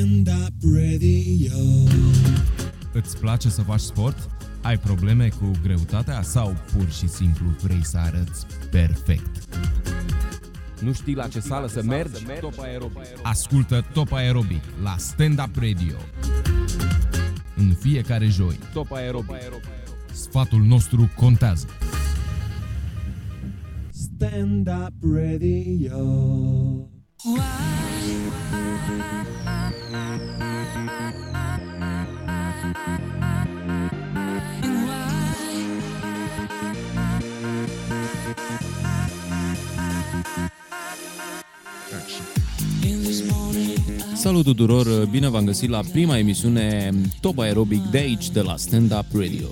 Stand Up Radio. Îți place să faci sport? Ai probleme cu greutatea sau pur și simplu vrei să arăți perfect? Nu știi la ce sală să mergi? Top Aerobic. Ascultă Top Aerobic la Stand Up Radio. În fiecare joi. Top Aerobic. Sfatul nostru contează. Stand Up Radio. Salut tuturor, bine v-am găsit la prima emisiune Top Aerobic de aici, de la Stand Up Radio.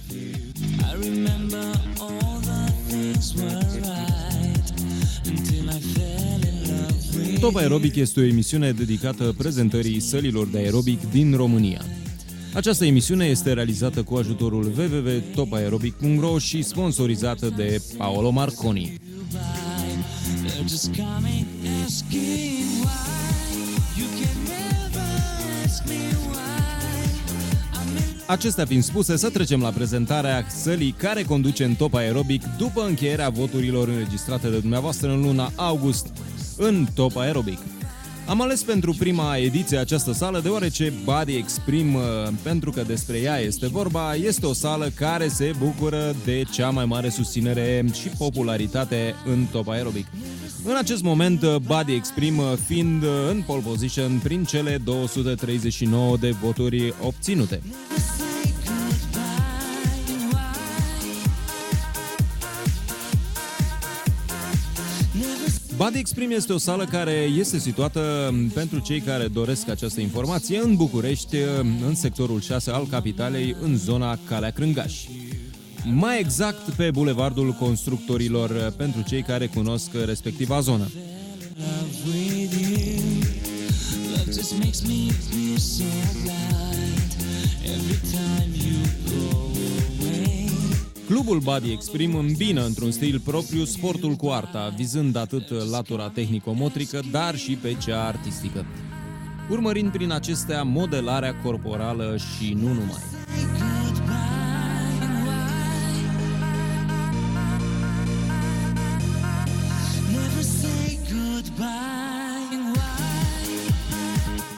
Top Aerobic este o emisiune dedicată prezentării sălilor de aerobic din România. Această emisiune este realizată cu ajutorul www.topaerobic.ro și sponsorizată de Paolo Marconi. Acestea fiind spuse, să trecem la prezentarea sălii care conduce în Top Aerobic după încheierea voturilor înregistrate de dumneavoastră în luna august în Top Aerobic. Am ales pentru prima ediție această sală deoarece Body Exprime, pentru că despre ea este vorba, este o sală care se bucură de cea mai mare susținere și popularitate în Top Aerobic. În acest moment, Body Exprime fiind în pole position prin cele 239 de voturi obținute. Body Exprime este o sală care este situată, pentru cei care doresc această informație, în București, în sectorul 6 al capitalei, în zona Calea Crângaș. Mai exact pe Bulevardul Constructorilor, pentru cei care cunosc respectiva zonă. Clubul Body Exprime îmbină într-un stil propriu sportul cu arta, vizând atât latura tehnico-motrică, dar și pe cea artistică, urmărind prin acestea modelarea corporală și nu numai.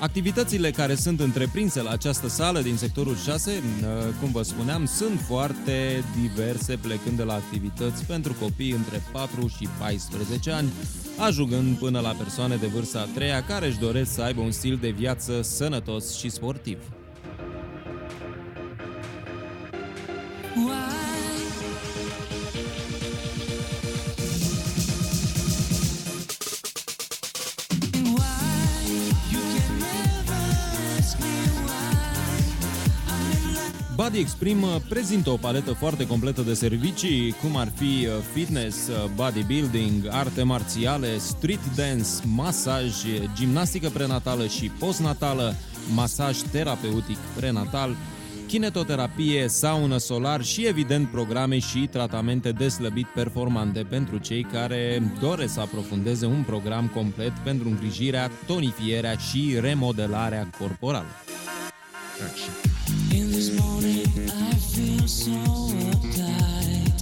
Activitățile care sunt întreprinse la această sală din sectorul 6, cum vă spuneam, sunt foarte diverse, plecând de la activități pentru copii între 4 și 14 ani, ajungând până la persoane de vârsta a treia care își doresc să aibă un stil de viață sănătos și sportiv. Body Exprime prezintă o paletă foarte completă de servicii, cum ar fi fitness, bodybuilding, arte marțiale, street dance, masaj, gimnastică prenatală și postnatală, masaj terapeutic prenatal, kinetoterapie, saună solar și, evident, programe și tratamente de slăbit performante pentru cei care doresc să aprofundeze un program complet pentru îngrijirea, tonifierea și remodelarea corporală. In this morning I feel so uptight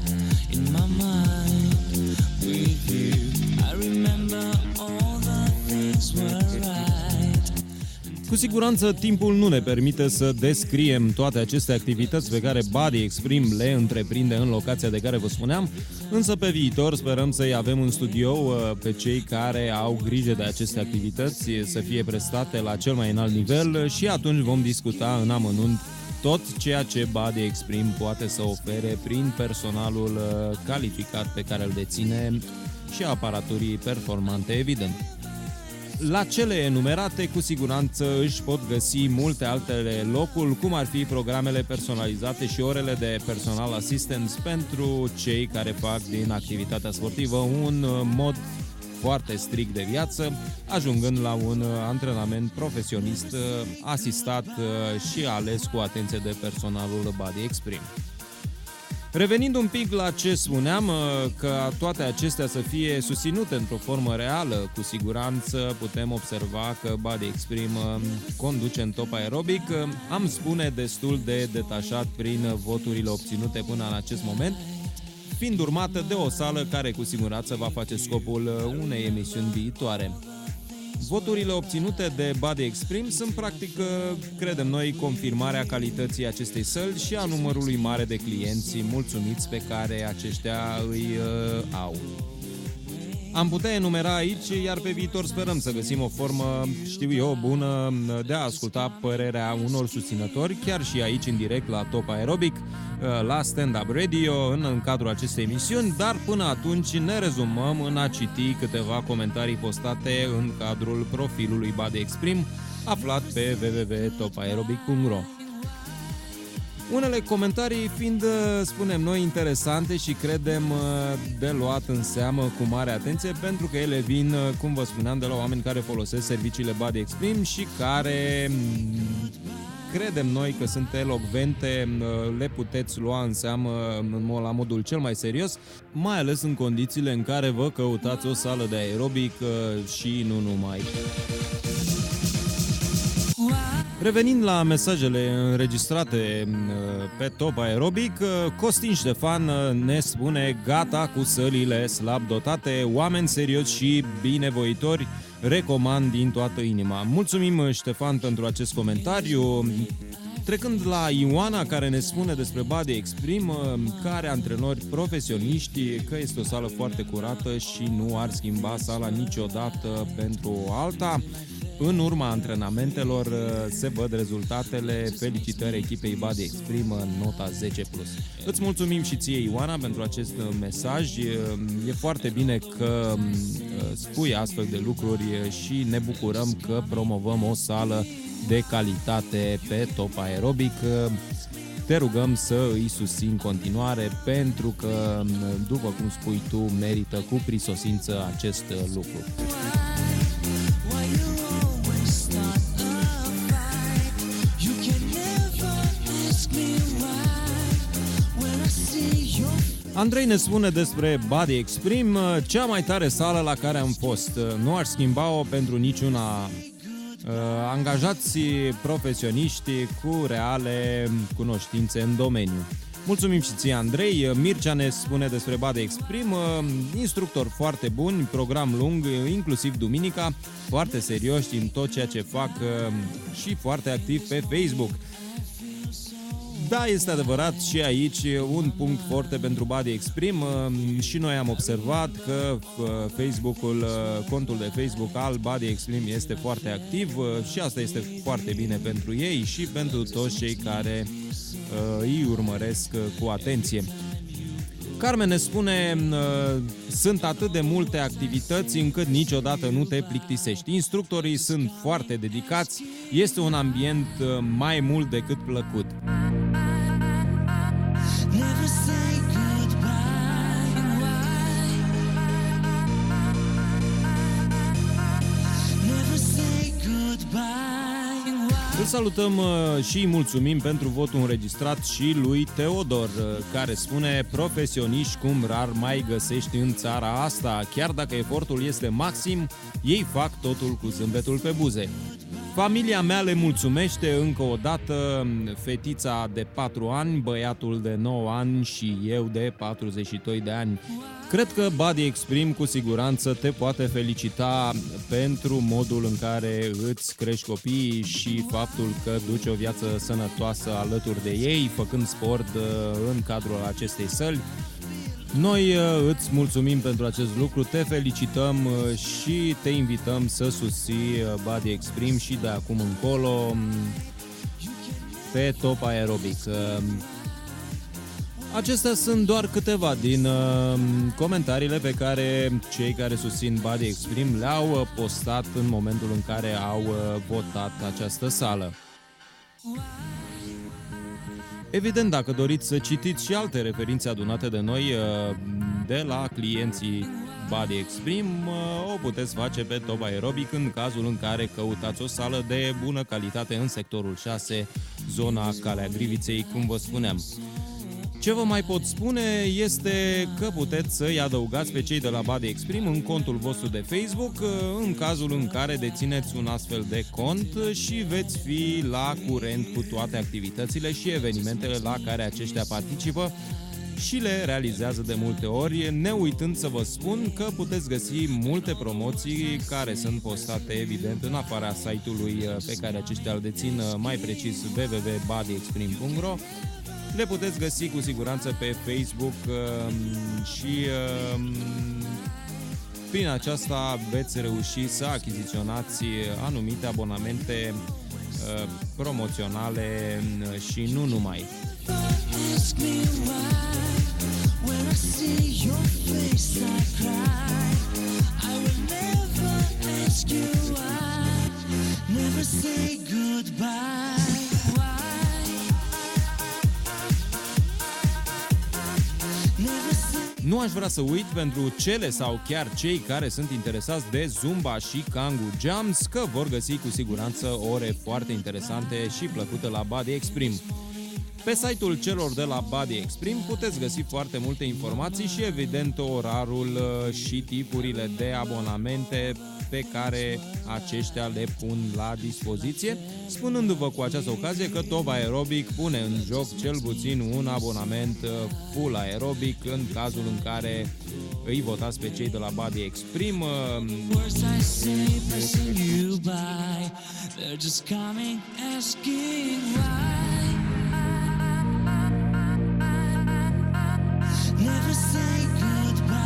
in my mind with you. I remember all the things were right. Cu siguranță timpul nu ne permite să descriem toate aceste activități pe care Body Exprime le întreprinde în locația de care vă spuneam, însă pe viitor sperăm să-i avem în studio pe cei care au grijă de aceste activități să fie prestate la cel mai înalt nivel și atunci vom discuta în amănunt tot ceea ce Body Exprime poate să ofere prin personalul calificat pe care îl deține și aparaturii performante, evident. La cele enumerate, cu siguranță își pot găsi multe altele locul, cum ar fi programele personalizate și orele de personal assistance pentru cei care fac din activitatea sportivă un mod foarte strict de viață, ajungând la un antrenament profesionist asistat și ales cu atenție de personalul Body Exprime. Revenind un pic la ce spuneam, că toate acestea să fie susținute într-o formă reală, cu siguranță putem observa că Body Extreme conduce în top aerobic. Am spune destul de detașat prin voturile obținute până în acest moment, fiind urmată de o sală care cu siguranță va face scopul unei emisiuni viitoare. Voturile obținute de Body Extreme sunt practic, credem noi, confirmarea calității acestei săli și a numărului mare de clienți mulțumiți pe care aceștia îi au. Am putea enumera aici, iar pe viitor sperăm să găsim o formă, știu eu, bună de a asculta părerea unor susținători, chiar și aici în direct la Top Aerobic, la Stand Up Radio, în cadrul acestei emisiuni, dar până atunci ne rezumăm în a citi câteva comentarii postate în cadrul profilului Body Extreme, aflat pe www.topaerobic.ro. Unele comentarii fiind, spunem noi, interesante și credem de luat în seamă cu mare atenție, pentru că ele vin, cum vă spuneam, de la oameni care folosesc serviciile Body Extreme și care credem noi că sunt elocvente, le puteți lua în seamă la modul cel mai serios, mai ales în condițiile în care vă căutați o sală de aerobic și nu numai. Revenind la mesajele înregistrate pe Top Aerobic, Costin Ștefan ne spune: gata cu sălile slab dotate, oameni serioși și binevoitori, recomand din toată inima. Mulțumim, Ștefan, pentru acest comentariu. Trecând la Ioana, care ne spune despre Body Extreme, care antrenori profesioniști, că este o sală foarte curată și nu ar schimba sala niciodată pentru alta. În urma antrenamentelor se văd rezultatele. Felicitări echipei Body Extreme, nota 10+. Îți mulțumim și ție, Ioana, pentru acest mesaj. E foarte bine că spui astfel de lucruri și ne bucurăm că promovăm o sală de calitate pe Top Aerobic. Te rugăm să îi susții în continuare, pentru că, după cum spui tu, merită cu prisosință acest lucru. Andrei ne spune despre Body Extreme: cea mai tare sală la care am fost. Nu aș schimba-o pentru niciuna. Angajați profesioniști cu reale cunoștințe în domeniu. Mulțumim și ție, Andrei. Mircea ne spune despre Body Extreme: instructor foarte buni, program lung, inclusiv duminica, foarte serioși în tot ceea ce fac și foarte activ pe Facebook. Da, este adevărat, și aici un punct foarte pentru Body Extreme. Și noi am observat că contul de Facebook al Body Extreme este foarte activ și asta este foarte bine pentru ei și pentru toți cei care îi urmăresc cu atenție. Carmen ne spune: sunt atât de multe activități încât niciodată nu te plictisești. Instructorii sunt foarte dedicați, este un ambient mai mult decât plăcut. Never say goodbye. Never say goodbye. Îl salutăm și îi mulțumim pentru votul înregistrat și lui Teodor, care spune: profesioniști cum rar mai găsești în țara asta. Chiar dacă efortul este maxim, ei fac totul cu zâmbetul pe buze. Familia mea le mulțumește încă o dată, fetița de 4 ani, băiatul de 9 ani și eu de 42 de ani. Cred că Body Extreme cu siguranță te poate felicita pentru modul în care îți crești copiii și faptul că duci o viață sănătoasă alături de ei, făcând sport în cadrul acestei săli. Noi îți mulțumim pentru acest lucru, te felicităm și te invităm să susții Body Extreme și de acum încolo pe Top Aerobic. Acestea sunt doar câteva din comentariile pe care cei care susțin Body Extreme le-au postat în momentul în care au votat această sală. Evident, dacă doriți să citiți și alte referințe adunate de noi de la clienții Body Extreme, o puteți face pe Top Aerobic în cazul în care căutați o sală de bună calitate în sectorul 6, zona Calea Griviței, cum vă spuneam. Ce vă mai pot spune este că puteți să-i adăugați pe cei de la Body Extreme în contul vostru de Facebook în cazul în care dețineți un astfel de cont și veți fi la curent cu toate activitățile și evenimentele la care aceștia participă și le realizează de multe ori, ne uitând să vă spun că puteți găsi multe promoții care sunt postate evident în afara site-ului pe care aceștia îl dețin, mai precis www.bodyextreme.ro. Le puteți găsi cu siguranță pe Facebook și prin aceasta veți reuși să achiziționați anumite abonamente promoționale și nu numai. Ask me why, when I see your face I cry. I will never ask you why, never say goodbye. Why? Never say. Nu aș vrea să uit pentru cele sau chiar cei care sunt interesați de Zumba și Kangoo Jams că vor găsi cu siguranță ore foarte interesante și plăcute la Body Extreme. Pe site-ul celor de la Body Extreme puteți găsi foarte multe informații și evident orarul și tipurile de abonamente pe care aceștia le pun la dispoziție, spunându-vă cu această ocazie că Top Aerobic pune în joc cel puțin un abonament full aerobic în cazul în care îi votați pe cei de la Body Extreme. Words I say passing you by, they're just coming asking why. Never say goodbye.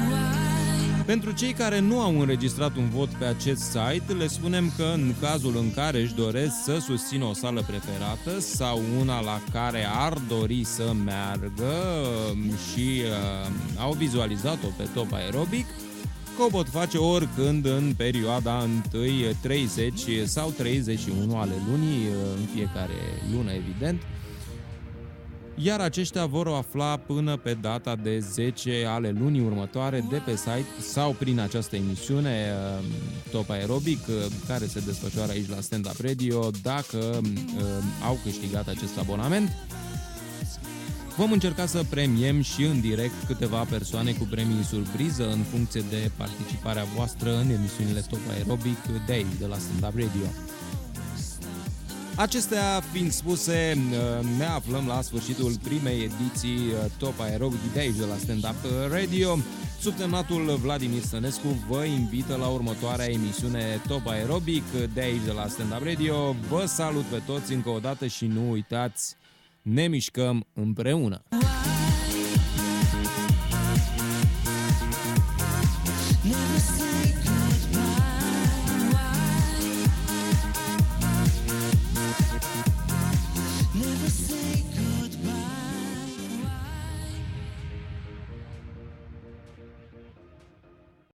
Why? Pentru cei care nu au înregistrat un vot pe acest site, le spunem că în cazul în care își doresc să susțină o sală preferată sau una la care ar dori să meargă și au vizualizat-o pe Top Aerobic, că o pot face oricând în perioada 1, 30 sau 31 ale lunii, în fiecare lună evident, iar aceștia vor afla până pe data de 10 ale lunii următoare de pe site sau prin această emisiune Top Aerobic, care se desfășoară aici la Stand Up Radio, dacă au câștigat acest abonament. Vom încerca să premiem și în direct câteva persoane cu premii surpriză în funcție de participarea voastră în emisiunile Top Aerobic de aici, de la Stand Up Radio. Acestea fiind spuse, ne aflăm la sfârșitul primei ediții Top Aerobic de aici, de la Stand Up Radio. Subsemnatul Vladimir Stănescu vă invită la următoarea emisiune Top Aerobic de aici, de la Stand Up Radio. Vă salut pe toți încă o dată și nu uitați, ne mișcăm împreună!